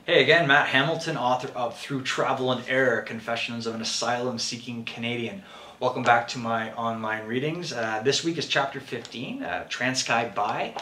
Hey again, Matt Hamilton, author of Through Travel and Error, Confessions of an Asylum-Seeking Canadian. Welcome back to my online readings. This week is chapter 15, Transkei by.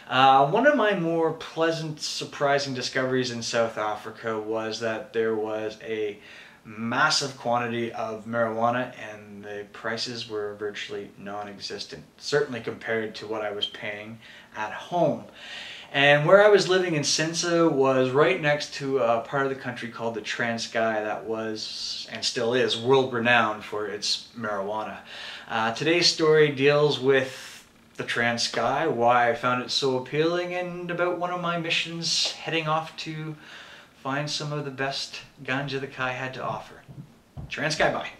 One of my more pleasant, surprising discoveries in South Africa was that there was a massive quantity of marijuana and the prices were virtually non-existent, certainly compared to what I was paying at home. And where I was living in Chintsa was right next to a part of the country called the Transkei that was, and still is, world-renowned for its marijuana. Today's story deals with the Transkei, why I found it so appealing, and about one of my missions heading off to find some of the best ganja the Kai had to offer. Transkei bye.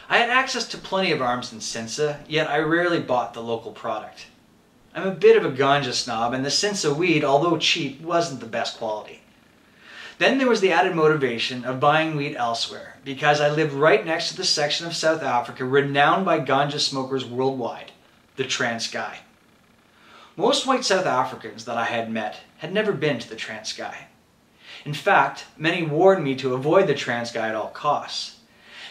I had access to plenty of arms in Chintsa, yet I rarely bought the local product. I'm a bit of a ganja snob, and the Chintsa weed, although cheap, wasn't the best quality. Then there was the added motivation of buying weed elsewhere, because I lived right next to the section of South Africa renowned by ganja smokers worldwide, the Transkei. Most white South Africans that I had met had never been to the Transkei. In fact, many warned me to avoid the Transkei at all costs.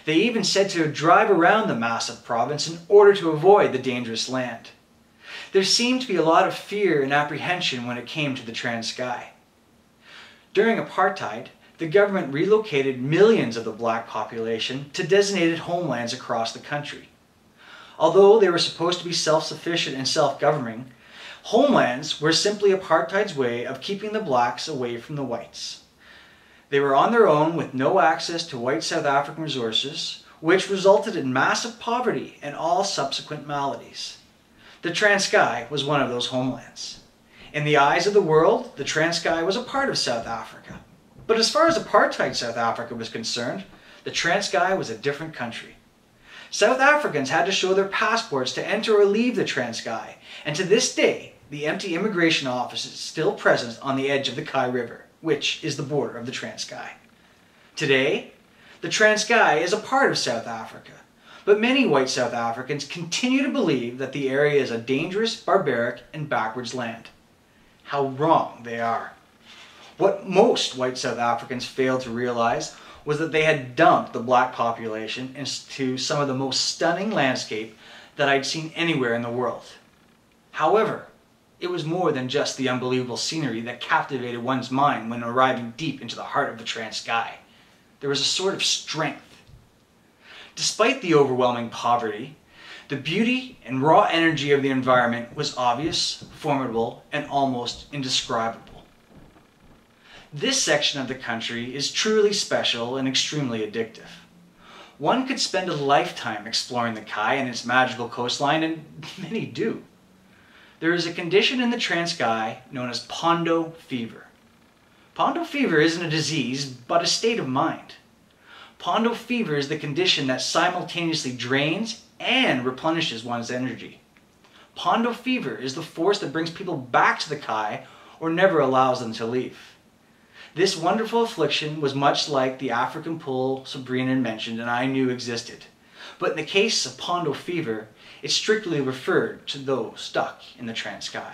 They even said to drive around the massive province in order to avoid the dangerous land. There seemed to be a lot of fear and apprehension when it came to the Transkei. During apartheid, the government relocated millions of the black population to designated homelands across the country. Although they were supposed to be self-sufficient and self-governing, homelands were simply apartheid's way of keeping the blacks away from the whites. They were on their own with no access to white South African resources, which resulted in massive poverty and all subsequent maladies. The Transkei was one of those homelands. In the eyes of the world, the Transkei was a part of South Africa. But as far as apartheid South Africa was concerned, the Transkei was a different country. South Africans had to show their passports to enter or leave the Transkei, and to this day, the empty immigration office is still present on the edge of the Kai River, which is the border of the Transkei. Today, the Transkei is a part of South Africa. But many white South Africans continue to believe that the area is a dangerous, barbaric, and backwards land. How wrong they are. What most white South Africans failed to realize was that they had dumped the black population into some of the most stunning landscape that I'd seen anywhere in the world. However, it was more than just the unbelievable scenery that captivated one's mind when arriving deep into the heart of the Transkei. There was a sort of strength. Despite the overwhelming poverty, the beauty and raw energy of the environment was obvious, formidable, and almost indescribable. This section of the country is truly special and extremely addictive. One could spend a lifetime exploring the Kai and its magical coastline, and many do. There is a condition in the Transkei known as Mpande fever. Mpande fever isn't a disease, but a state of mind. Mpande fever is the condition that simultaneously drains and replenishes one's energy. Mpande fever is the force that brings people back to the Kai or never allows them to leave. This wonderful affliction was much like the African pull Sabrina mentioned and I knew existed. But in the case of Mpande fever, it strictly referred to those stuck in the Transkei.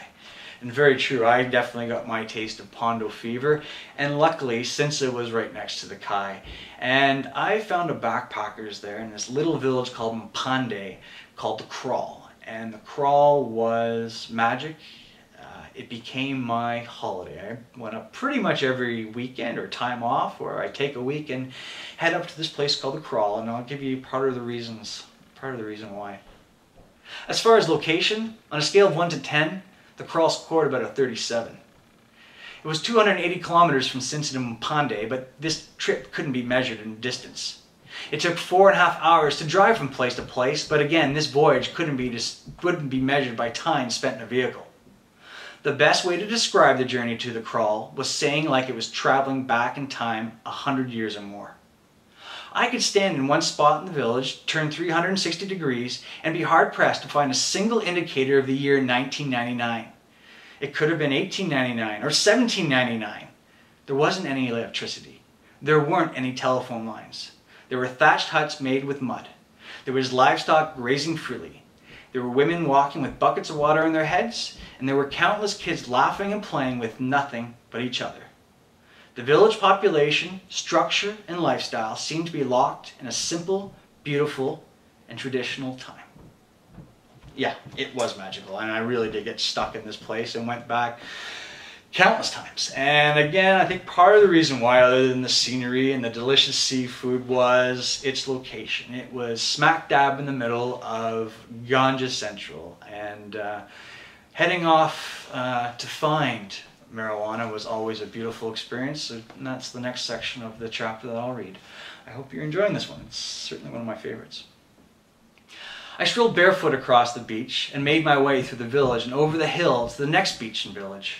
And very true, I definitely got my taste of Mpande fever, and luckily Chintsa was right next to the Kai. And I found a backpackers there in this little village called Mpande, called the Kraal. And the Kraal was magic. It became my holiday. I went up pretty much every weekend or time off, where I take a week and head up to this place called the Kraal, and I'll give you part of the reason why. As far as location, on a scale of 1 to 10, the Kraal scored about a 37. It was 280 kilometers from Chintsa to Mpande, but this trip couldn't be measured in distance. It took 4.5 hours to drive from place to place, but again, this voyage couldn't be measured by time spent in a vehicle. The best way to describe the journey to the Kraal was saying like it was traveling back in time 100 years or more. I could stand in one spot in the village, turn 360 degrees, and be hard-pressed to find a single indicator of the year 1999. It could have been 1899 or 1799. There wasn't any electricity. There weren't any telephone lines. There were thatched huts made with mud. There was livestock grazing freely. There were women walking with buckets of water on their heads, and there were countless kids laughing and playing with nothing but each other. The village population, structure, and lifestyle seemed to be locked in a simple, beautiful, and traditional time. Yeah, it was magical, and I really did get stuck in this place and went back countless times. And again, I think part of the reason why, other than the scenery and the delicious seafood, was its location. It was smack dab in the middle of Ganja Central, and heading off to find marijuana was always a beautiful experience, and that's the next section of the chapter that I'll read. I hope you're enjoying this one. It's certainly one of my favorites. I strolled barefoot across the beach and made my way through the village and over the hill to the next beach and village.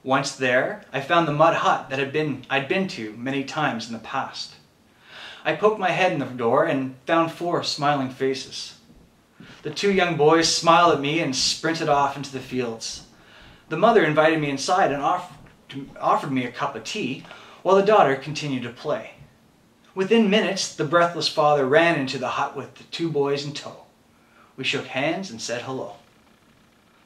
Once there, I found the mud hut that I'd been to many times in the past. I poked my head in the door and found 4 smiling faces. The 2 young boys smiled at me and sprinted off into the fields. The mother invited me inside and offered me a cup of tea, while the daughter continued to play. Within minutes, the breathless father ran into the hut with the 2 boys in tow. We shook hands and said hello.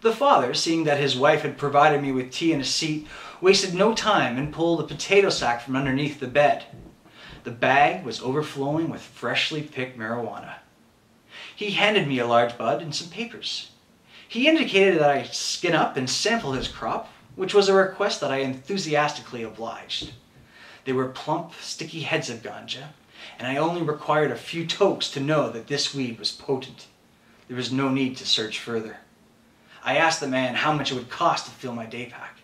The father, seeing that his wife had provided me with tea and a seat, wasted no time and pulled a potato sack from underneath the bed. The bag was overflowing with freshly picked marijuana. He handed me a large bud and some papers. He indicated that I skin up and sample his crop, which was a request that I enthusiastically obliged. They were plump, sticky heads of ganja, and I only required a few tokes to know that this weed was potent. There was no need to search further. I asked the man how much it would cost to fill my day pack.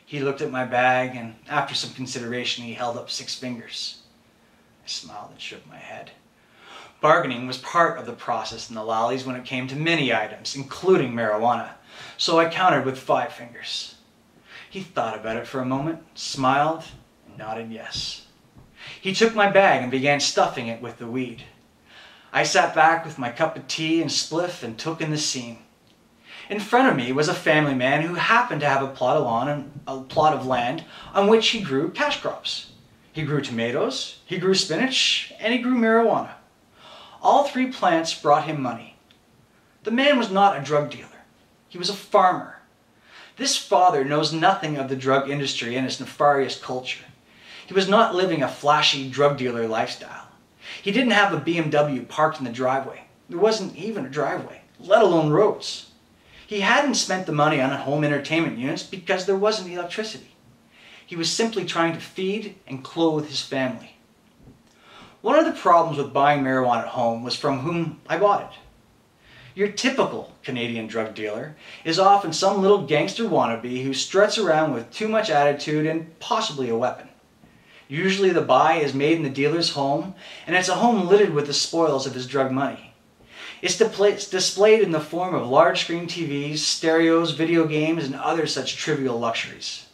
He looked at my bag, and after some consideration, he held up 6 fingers. I smiled and shook my head. Bargaining was part of the process in the lollies when it came to many items, including marijuana, so I countered with 5 fingers. He thought about it for a moment, smiled, and nodded yes. He took my bag and began stuffing it with the weed. I sat back with my cup of tea and spliff and took in the scene. In front of me was a family man who happened to have a plot of land on which he grew cash crops. He grew tomatoes, he grew spinach, and he grew marijuana. All 3 plants brought him money. The man was not a drug dealer. He was a farmer. This father knows nothing of the drug industry and its nefarious culture. He was not living a flashy drug dealer lifestyle. He didn't have a BMW parked in the driveway. There wasn't even a driveway, let alone roads. He hadn't spent the money on home entertainment units because there wasn't electricity. He was simply trying to feed and clothe his family. One of the problems with buying marijuana at home was from whom I bought it. Your typical Canadian drug dealer is often some little gangster wannabe who struts around with too much attitude and possibly a weapon. Usually the buy is made in the dealer's home, and it's a home littered with the spoils of his drug money. It's displayed in the form of large screen TVs, stereos, video games, and other such trivial luxuries.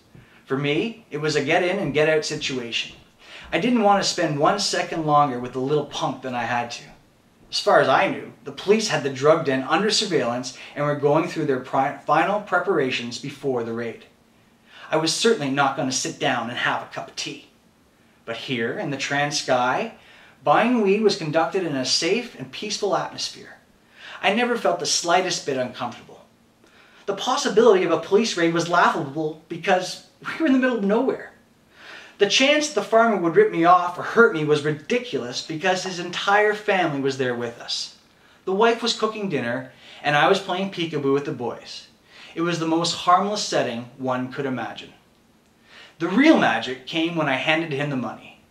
For me, it was a get in and get out situation. I didn't want to spend 1 second longer with the little punk than I had to. As far as I knew, the police had the drug den under surveillance and were going through their final preparations before the raid. I was certainly not going to sit down and have a cup of tea. But here, in the Transkei, buying weed was conducted in a safe and peaceful atmosphere. I never felt the slightest bit uncomfortable. The possibility of a police raid was laughable because we were in the middle of nowhere. The chance that the farmer would rip me off or hurt me was ridiculous because his entire family was there with us. The wife was cooking dinner, and I was playing peekaboo with the boys. It was the most harmless setting one could imagine. The real magic came when I handed him the money.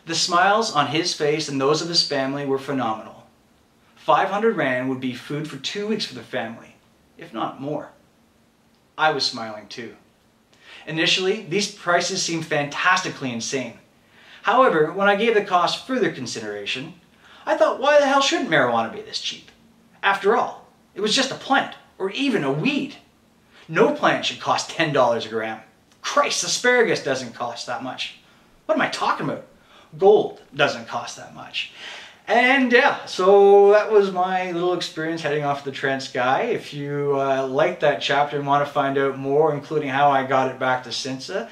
The smiles on his face and those of his family were phenomenal. 500 Rand would be food for 2 weeks for the family, if not more. I was smiling too. Initially, these prices seemed fantastically insane. However, when I gave the cost further consideration, I thought, why the hell shouldn't marijuana be this cheap? After all, it was just a plant, or even a weed. No plant should cost $10 a gram. Christ, asparagus doesn't cost that much. What am I talking about? Gold doesn't cost that much. And yeah, so that was my little experience heading off the Transkei. If you like that chapter and want to find out more, including how I got it back to Chintsa,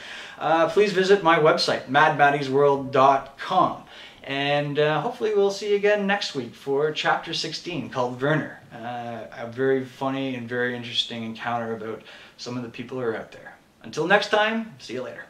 please visit my website, madmaddiesworld.com. And hopefully we'll see you again next week for chapter 16 called Werner. A very funny and very interesting encounter about some of the people who are out there. Until next time, see you later.